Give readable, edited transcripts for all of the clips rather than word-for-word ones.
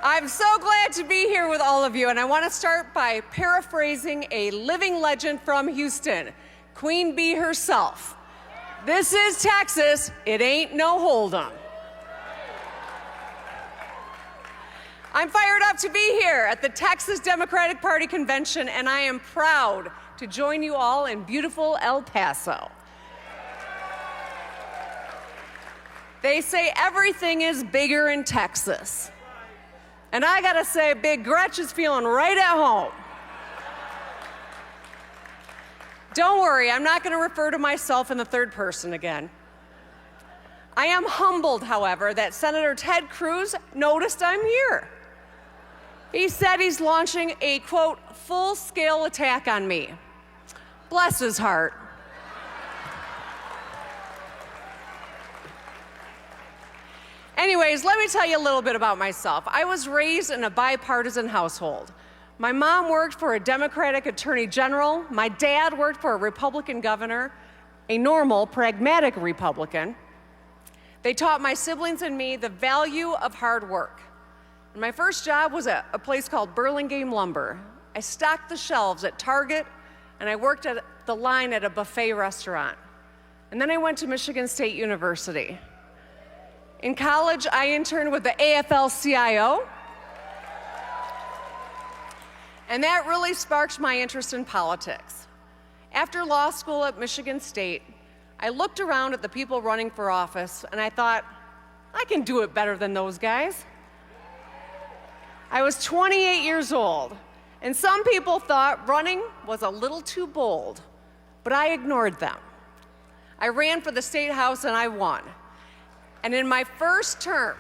I'm so glad to be here with all of you, and I want to start by paraphrasing a living legend from Houston, Queen Bee herself. This is Texas, it ain't no hold'em. I'm fired up to be here at the Texas Democratic Party Convention, and I am proud to join you all in beautiful El Paso. They say everything is bigger in Texas. And I gotta say, Big Gretchen's feeling right at home. Don't worry, I'm not gonna refer to myself in the third person again. I am humbled, however, that Senator Ted Cruz noticed I'm here. He said he's launching a, quote, full-scale attack on me. Bless his heart. Anyways, let me tell you a little bit about myself. I was raised in a bipartisan household. My mom worked for a Democratic attorney general. My dad worked for a Republican governor, a normal, pragmatic Republican. They taught my siblings and me the value of hard work. And my first job was at a place called Burlingame Lumber. I stocked the shelves at Target, and I worked at the line at a buffet restaurant. And then I went to Michigan State University. In college, I interned with the AFL-CIO, and that really sparked my interest in politics. After law school at Michigan State, I looked around at the people running for office, and I thought, I can do it better than those guys. I was 28 years old, and some people thought running was a little too bold, but I ignored them. I ran for the state house, and I won. And in my first term,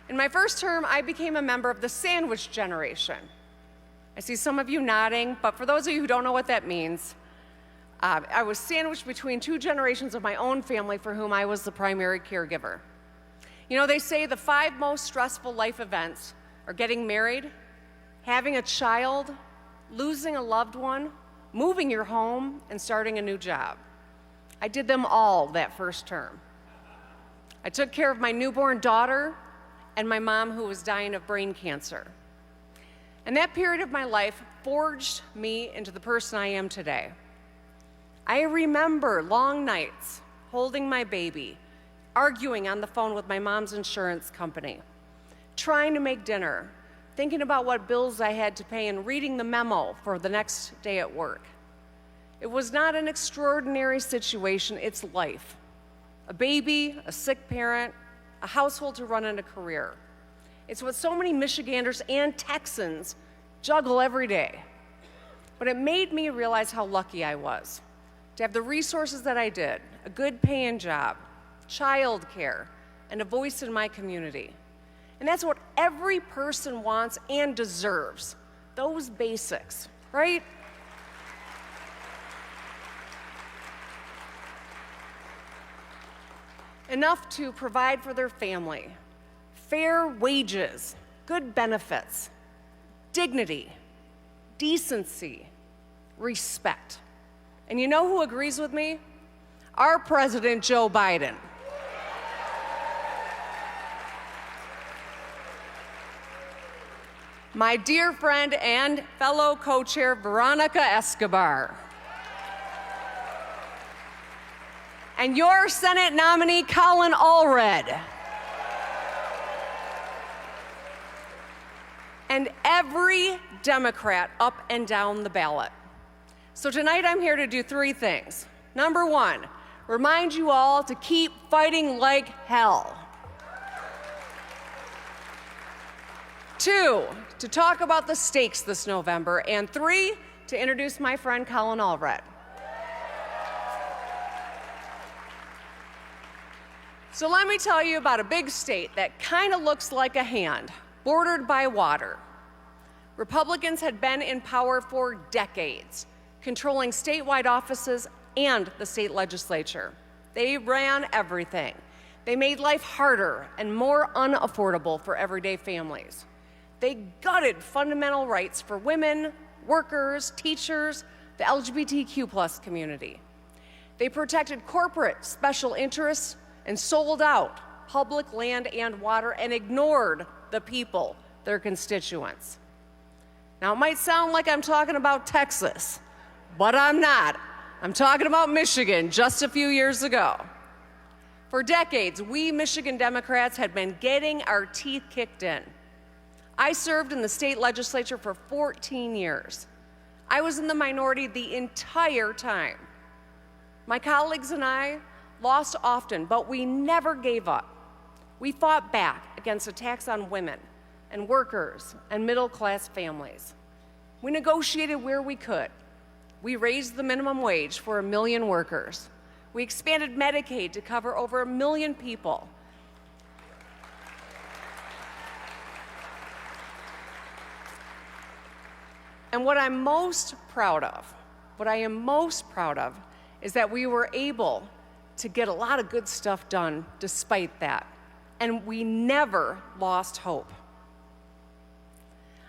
I became a member of the sandwich generation. I see some of you nodding, but for those of you who don't know what that means, I was sandwiched between two generations of my own family for whom I was the primary caregiver. You know, they say the 5 most stressful life events are getting married, having a child, losing a loved one, moving your home, and starting a new job. I did them all that first term. I took care of my newborn daughter and my mom who was dying of brain cancer. And that period of my life forged me into the person I am today. I remember long nights holding my baby, arguing on the phone with my mom's insurance company, trying to make dinner, thinking about what bills I had to pay, and reading the memo for the next day at work. It was not an extraordinary situation, it's life. A baby, a sick parent, a household to run and a career. It's what so many Michiganders and Texans juggle every day. But it made me realize how lucky I was to have the resources that I did, a good paying job, childcare, and a voice in my community. And that's what every person wants and deserves, those basics, right? Enough to provide for their family, fair wages, good benefits, dignity, decency, respect. And you know who agrees with me? Our President, Joe Biden. My dear friend and fellow co-chair, Veronica Escobar. And your Senate nominee, Colin Allred. And every Democrat up and down the ballot. So tonight I'm here to do 3 things. Number 1, remind you all to keep fighting like hell. 2, to talk about the stakes this November. And 3, to introduce my friend Colin Allred. So let me tell you about a big state that kind of looks like a hand, bordered by water. Republicans had been in power for decades, controlling statewide offices and the state legislature. They ran everything. They made life harder and more unaffordable for everyday families. They gutted fundamental rights for women, workers, teachers, the LGBTQ+ community. They protected corporate special interests and sold out public land and water and ignored the people, their constituents. Now, it might sound like I'm talking about Texas, but I'm not. I'm talking about Michigan just a few years ago. For decades, we Michigan Democrats had been getting our teeth kicked in. I served in the state legislature for 14 years. I was in the minority the entire time. My colleagues and I lost often, but we never gave up. We fought back against attacks on women and workers and middle-class families. We negotiated where we could. We raised the minimum wage for 1 million workers. We expanded Medicaid to cover over 1 million people. And what I am most proud of is that we were able to get a lot of good stuff done despite that. And we never lost hope.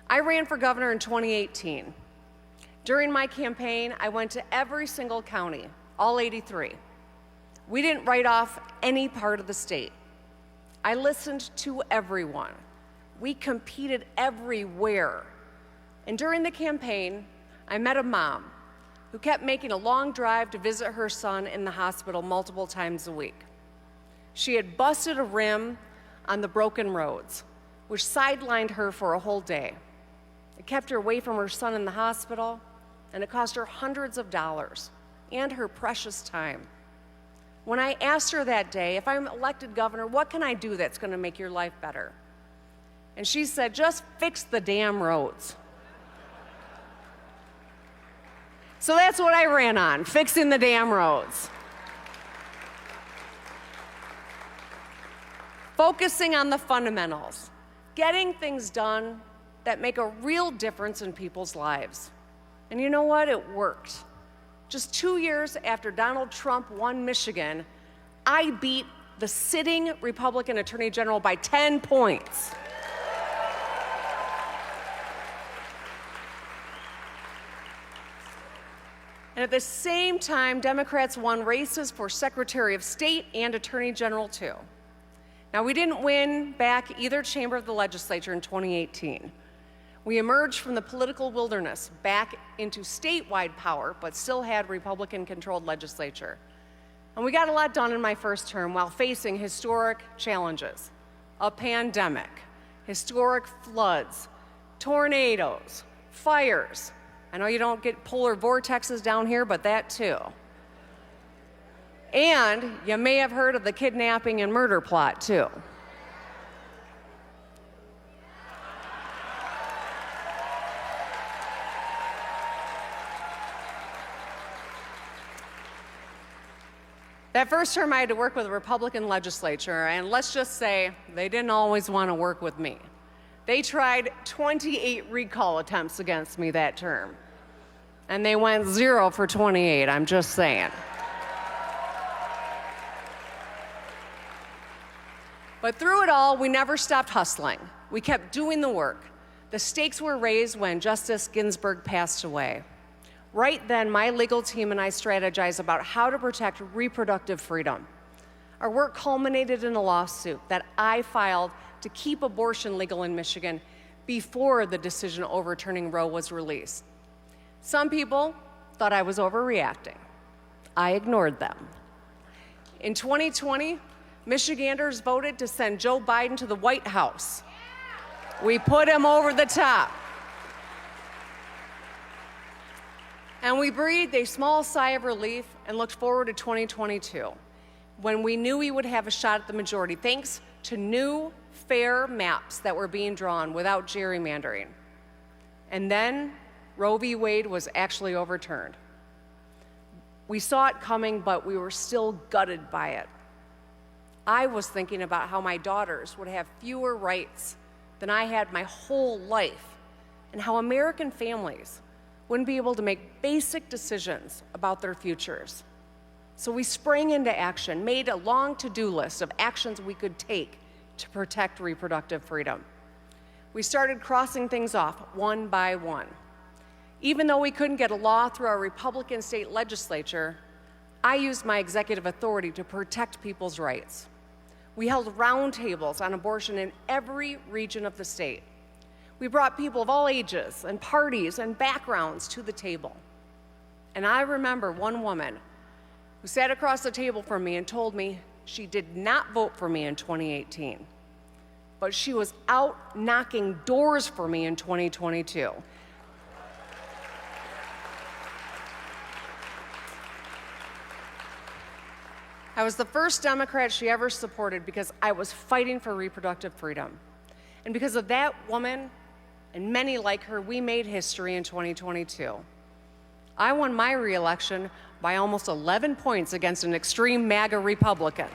I ran for governor in 2018. During my campaign, I went to every single county, all 83. We didn't write off any part of the state. I listened to everyone. We competed everywhere. And during the campaign, I met a mom who kept making a long drive to visit her son in the hospital multiple times a week. She had busted a rim on the broken roads, which sidelined her for a whole day. It kept her away from her son in the hospital, and it cost her hundreds of dollars and her precious time. When I asked her that day, if I'm elected governor, what can I do that's going to make your life better? And she said, just fix the damn roads. So that's what I ran on, fixing the damn roads. Focusing on the fundamentals, getting things done that make a real difference in people's lives. And you know what? It worked. Just 2 years after Donald Trump won Michigan, I beat the sitting Republican Attorney General by 10 points. And at the same time, Democrats won races for Secretary of State and Attorney General too. Now, we didn't win back either chamber of the legislature in 2018. We emerged from the political wilderness back into statewide power, but still had Republican-controlled legislature. And we got a lot done in my first term while facing historic challenges: a pandemic, historic floods, tornadoes, fires. I know you don't get polar vortexes down here, but that too. And you may have heard of the kidnapping and murder plot too. That first term, I had to work with a Republican legislature, and let's just say they didn't always want to work with me. They tried 28 recall attempts against me that term, and they went 0 for 28, I'm just saying. But through it all, we never stopped hustling. We kept doing the work. The stakes were raised when Justice Ginsburg passed away. Right then, my legal team and I strategized about how to protect reproductive freedom. Our work culminated in a lawsuit that I filed to keep abortion legal in Michigan before the decision overturning Roe was released. Some people thought I was overreacting. I ignored them. In 2020, Michiganders voted to send Joe Biden to the White House. We put him over the top. And we breathed a small sigh of relief and looked forward to 2022, when we knew we would have a shot at the majority, thanks to new, fair maps that were being drawn without gerrymandering. And then Roe v. Wade was actually overturned. We saw it coming, but we were still gutted by it. I was thinking about how my daughters would have fewer rights than I had my whole life, and how American families wouldn't be able to make basic decisions about their futures. So we sprang into action, made a long to-do list of actions we could take to protect reproductive freedom. We started crossing things off one by one. Even though we couldn't get a law through our Republican state legislature, I used my executive authority to protect people's rights. We held roundtables on abortion in every region of the state. We brought people of all ages and parties and backgrounds to the table. And I remember one woman who sat across the table from me and told me she did not vote for me in 2018, but she was out knocking doors for me in 2022. I was the first Democrat she ever supported because I was fighting for reproductive freedom. And because of that woman and many like her, we made history in 2022. I won my re-election by almost 11 points against an extreme MAGA Republican.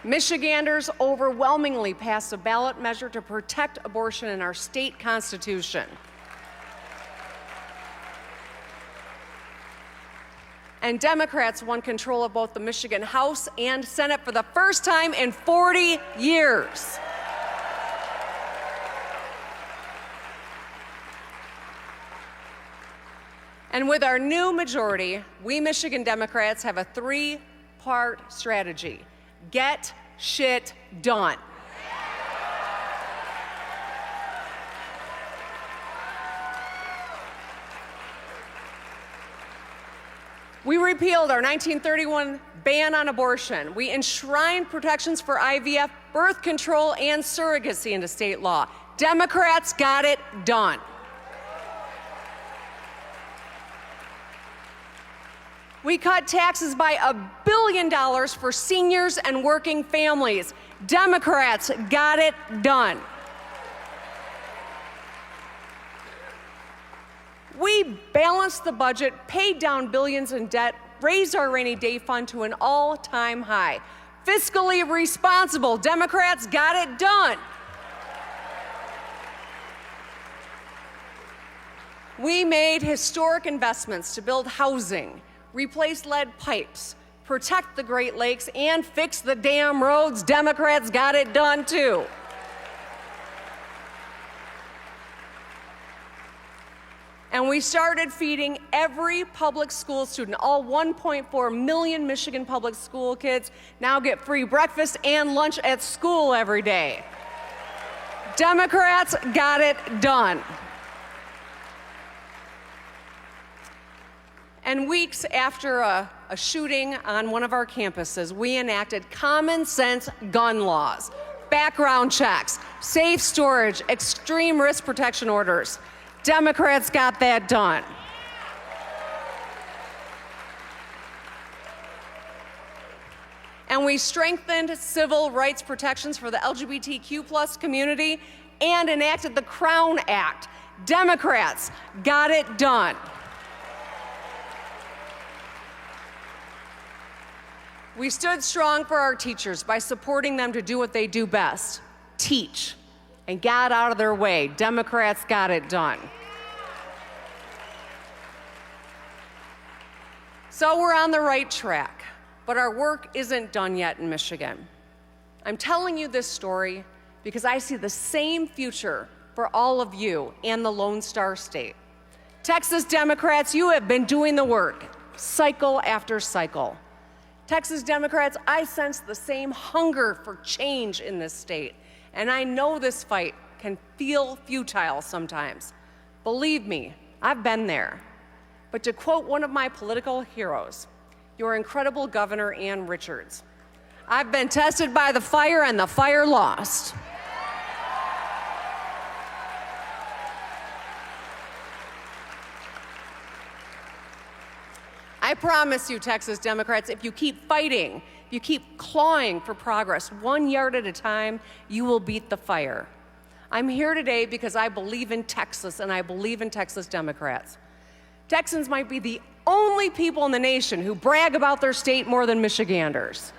Michiganders overwhelmingly passed a ballot measure to protect abortion in our state constitution. And Democrats won control of both the Michigan House and Senate for the first time in 40 years. And with our new majority, we Michigan Democrats have a three-part strategy. Get shit done. We repealed our 1931 ban on abortion. We enshrined protections for IVF, birth control, and surrogacy into state law. Democrats got it done. We cut taxes by $1 billion for seniors and working families. Democrats got it done. We balanced the budget, paid down billions in debt, raised our rainy day fund to an all-time high. Fiscally responsible. Democrats got it done. We made historic investments to build housing, replace lead pipes, protect the Great Lakes, and fix the damn roads. Democrats got it done too. And we started feeding every public school student. All 1.4 million Michigan public school kids now get free breakfast and lunch at school every day. Democrats got it done. And weeks after a shooting on one of our campuses, we enacted common sense gun laws, background checks, safe storage, extreme risk protection orders. Democrats got that done. And we strengthened civil rights protections for the LGBTQ+ community and enacted the Crown Act. Democrats got it done. We stood strong for our teachers by supporting them to do what they do best, teach, and got out of their way. Democrats got it done. So we're on the right track, but our work isn't done yet in Michigan. I'm telling you this story because I see the same future for all of you and the Lone Star State. Texas Democrats, you have been doing the work, cycle after cycle. Texas Democrats, I sense the same hunger for change in this state, and I know this fight can feel futile sometimes. Believe me, I've been there. But to quote one of my political heroes, your incredible Governor Ann Richards, I've been tested by the fire and the fire lost. I promise you, Texas Democrats, if you keep fighting, if you keep clawing for progress 1 yard at a time, you will beat the fire. I'm here today because I believe in Texas and I believe in Texas Democrats. Texans might be the only people in the nation who brag about their state more than Michiganders.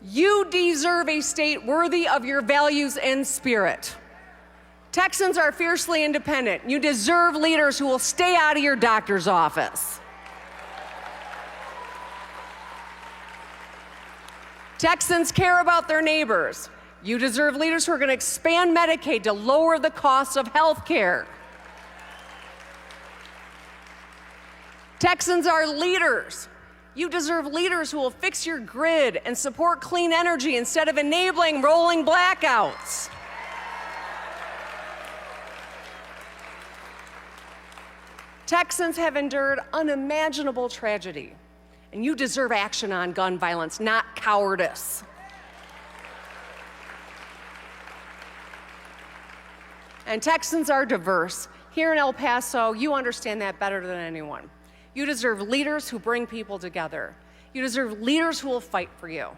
You deserve a state worthy of your values and spirit. Texans are fiercely independent. You deserve leaders who will stay out of your doctor's office. Texans care about their neighbors. You deserve leaders who are going to expand Medicaid to lower the cost of health care. Texans are leaders. You deserve leaders who will fix your grid and support clean energy instead of enabling rolling blackouts. Texans have endured unimaginable tragedy, and you deserve action on gun violence, not cowardice. And Texans are diverse. Here in El Paso, you understand that better than anyone. You deserve leaders who bring people together. You deserve leaders who will fight for you.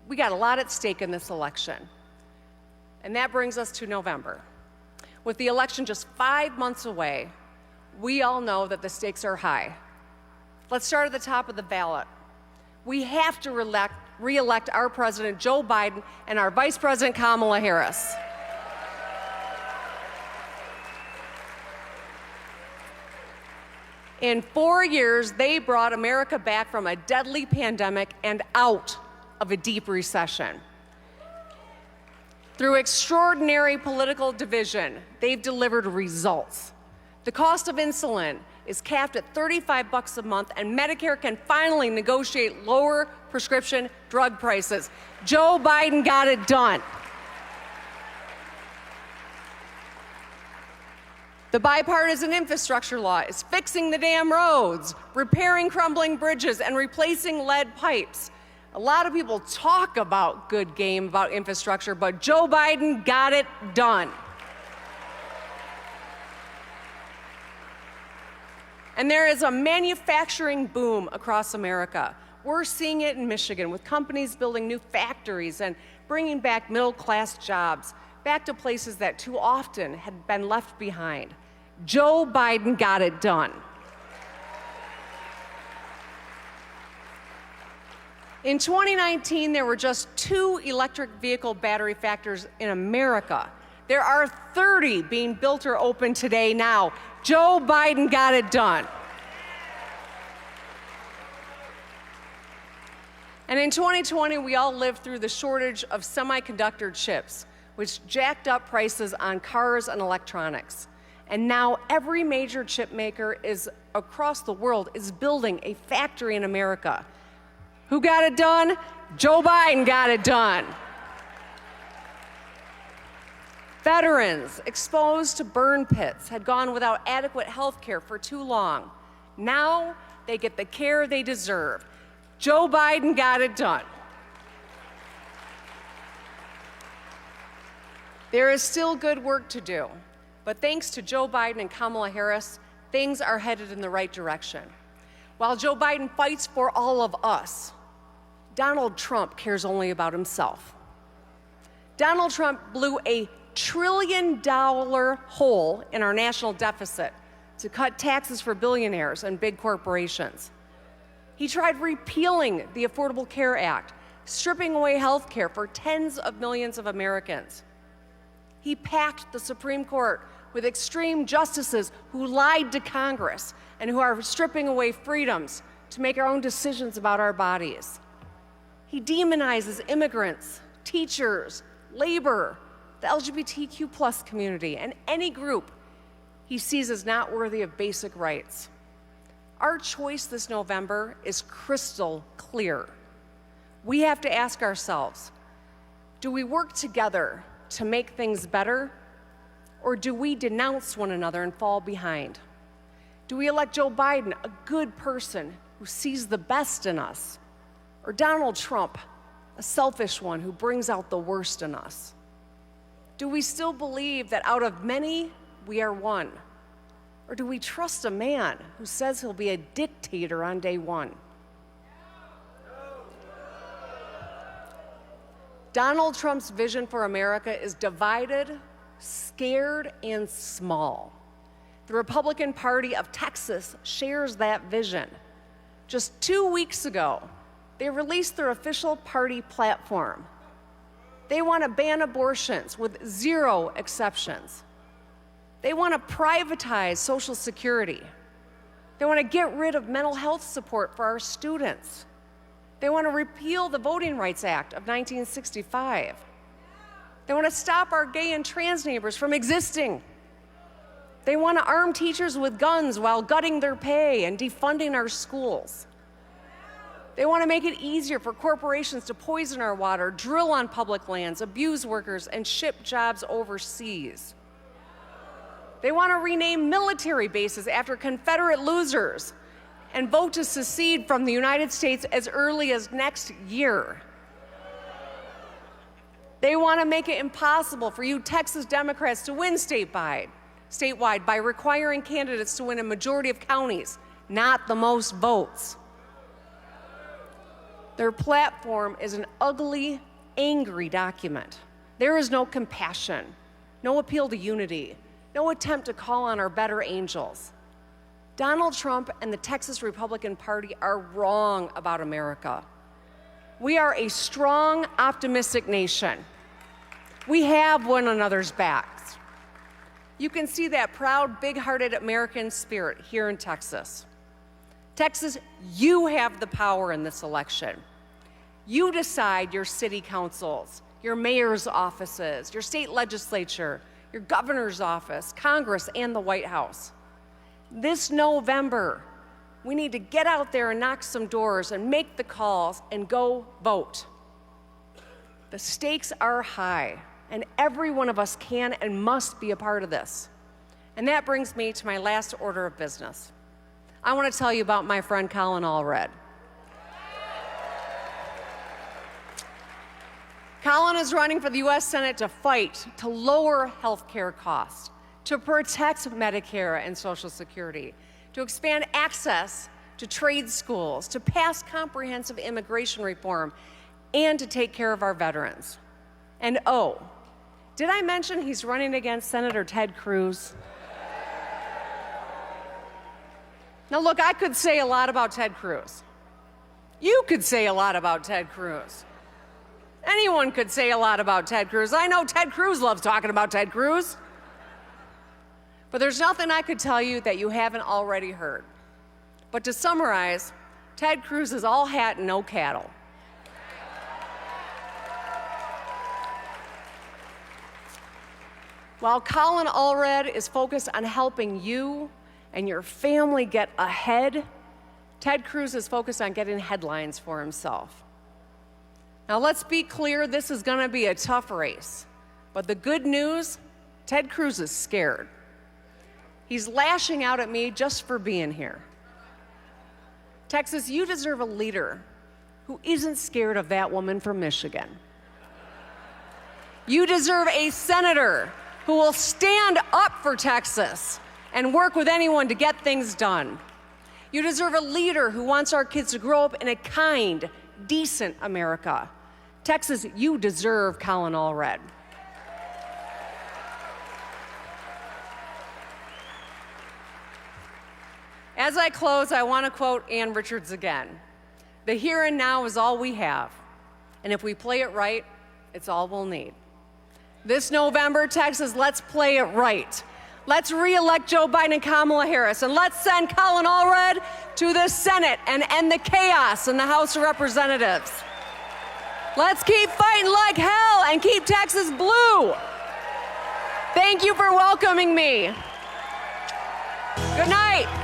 We got a lot at stake in this election. And that brings us to November. With the election just 5 months away, we all know that the stakes are high. Let's start at the top of the ballot. We have to re-elect our President Joe Biden and our Vice President Kamala Harris. In 4 years, they brought America back from a deadly pandemic and out of a deep recession. Through extraordinary political division, they've delivered results. The cost of insulin is capped at $35 a month, and Medicare can finally negotiate lower prescription drug prices. Joe Biden got it done. The bipartisan infrastructure law is fixing the damn roads, repairing crumbling bridges, and replacing lead pipes. A lot of people talk about good game about infrastructure, but Joe Biden got it done. And there is a manufacturing boom across America. We're seeing it in Michigan with companies building new factories and bringing back middle-class jobs, back to places that too often had been left behind. Joe Biden got it done. In 2019, there were just 2 electric vehicle battery factories in America. There are 30 being built or open today now. Joe Biden got it done. And in 2020, we all lived through the shortage of semiconductor chips, which jacked up prices on cars and electronics. And now every major chip maker across the world is building a factory in America. Who got it done? Joe Biden got it done. Veterans exposed to burn pits had gone without adequate health care for too long. Now they get the care they deserve. Joe Biden got it done. There is still good work to do, but thanks to Joe Biden and Kamala Harris, things are headed in the right direction. While Joe Biden fights for all of us, Donald Trump cares only about himself. Donald Trump blew a $1 trillion hole in our national deficit to cut taxes for billionaires and big corporations. He tried repealing the Affordable Care Act, stripping away health care for tens of millions of Americans. He packed the Supreme Court with extreme justices who lied to Congress and who are stripping away freedoms to make our own decisions about our bodies. He demonizes immigrants, teachers, labor, the LGBTQ+ community, and any group he sees as not worthy of basic rights. Our choice this November is crystal clear. We have to ask ourselves, do we work together to make things better, or do we denounce one another and fall behind? Do we elect Joe Biden, a good person who sees the best in us, or Donald Trump, a selfish one who brings out the worst in us? Do we still believe that out of many, we are one? Or do we trust a man who says he'll be a dictator on day one? Donald Trump's vision for America is divided, scared, and small. The Republican Party of Texas shares that vision. Just 2 weeks ago, they released their official party platform. They want to ban abortions with 0 exceptions. They want to privatize Social Security. They want to get rid of mental health support for our students. They want to repeal the Voting Rights Act of 1965. They want to stop our gay and trans neighbors from existing. They want to arm teachers with guns while gutting their pay and defunding our schools. They want to make it easier for corporations to poison our water, drill on public lands, abuse workers, and ship jobs overseas. They want to rename military bases after Confederate losers and vote to secede from the United States as early as next year. They want to make it impossible for you Texas Democrats to win statewide by requiring candidates to win a majority of counties, not the most votes. Their platform is an ugly, angry document. There is no compassion, no appeal to unity, no attempt to call on our better angels. Donald Trump and the Texas Republican Party are wrong about America. We are a strong, optimistic nation. We have one another's backs. You can see that proud, big-hearted American spirit here in Texas. Texas, you have the power in this election. You decide your city councils, your mayor's offices, your state legislature, your governor's office, Congress, and the White House. This November, we need to get out there and knock some doors and make the calls and go vote. The stakes are high, and every one of us can and must be a part of this. And that brings me to my last order of business. I want to tell you about my friend Colin Allred. Colin is running for the U.S. Senate to fight to lower health care costs, to protect Medicare and Social Security, to expand access to trade schools, to pass comprehensive immigration reform, and to take care of our veterans. And oh, did I mention he's running against Senator Ted Cruz? Now look, I could say a lot about Ted Cruz. You could say a lot about Ted Cruz. Anyone could say a lot about Ted Cruz. I know Ted Cruz loves talking about Ted Cruz. But there's nothing I could tell you that you haven't already heard. But to summarize, Ted Cruz is all hat and no cattle. While Colin Allred is focused on helping you and your family get ahead, Ted Cruz is focused on getting headlines for himself. Now let's be clear, this is going to be a tough race. But the good news, Ted Cruz is scared. He's lashing out at me just for being here. Texas, you deserve a leader who isn't scared of that woman from Michigan. You deserve a senator who will stand up for Texas and work with anyone to get things done. You deserve a leader who wants our kids to grow up in a kind, decent America. Texas, you deserve Colin Allred. As I close, I want to quote Ann Richards again. The here and now is all we have, and if we play it right, it's all we'll need. This November, Texas, let's play it right. Let's re-elect Joe Biden and Kamala Harris, and let's send Colin Allred to the Senate and end the chaos in the House of Representatives. Let's keep fighting like hell and keep Texas blue. Thank you for welcoming me. Good night.